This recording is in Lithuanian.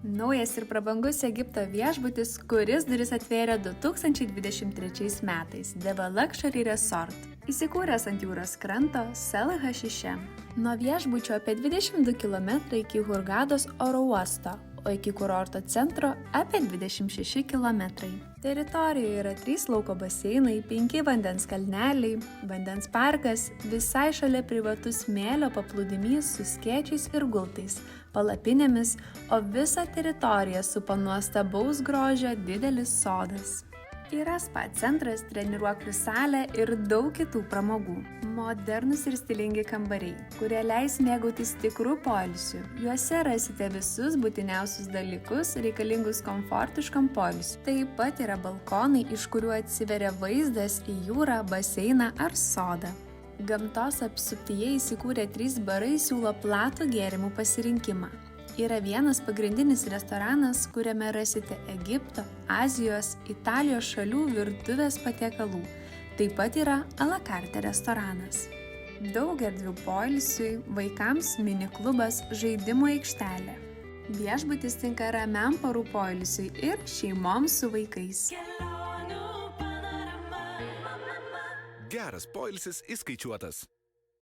Naujas ir prabangus Egipto viešbutis, kuris duris atvėrė 2023 metais – Deva Luxury Resort, įsikūręs ant jūros kranto Sel Hašiše. Nuo viešbučio apie 22 km iki Hurgados oro uosto, o iki kurorto centro apie 26 km. Teritorijoje yra 3 lauko baseinai, 5 vandens kalneliai, vandens parkas, visai šalia privatus smėlio paplūdimys su skėčiais ir gultais, palapinėmis, o visą teritoriją supa nuostabaus grožio didelis sodas. Yra spa centras, treniruoklių salė ir daug kitų pramogų. Modernus ir stilingi kambariai, kurie leis mėgautis tikrų poilsių. Juose rasite visus būtiniausius dalykus reikalingus komfortiškam poilsiui. Taip pat yra balkonai, iš kurių atsiveria vaizdas į jūrą, baseiną ar sodą. Gamtos apsuptyje įsikūrę 3 barai siūlo platų gėrimų pasirinkimą. Yra vienas pagrindinis restoranas, kuriame rasite Egipto, Azijos, Italijos šalių virtuvės patiekalų. Taip pat yra a la carte restoranas. Daug erdvių poilsiui, vaikams mini klubas, žaidimo aikštelė. Viešbutis tinka ramiam porų poilsiui ir šeimoms su vaikais. Geras poilsis įskaičiuotas.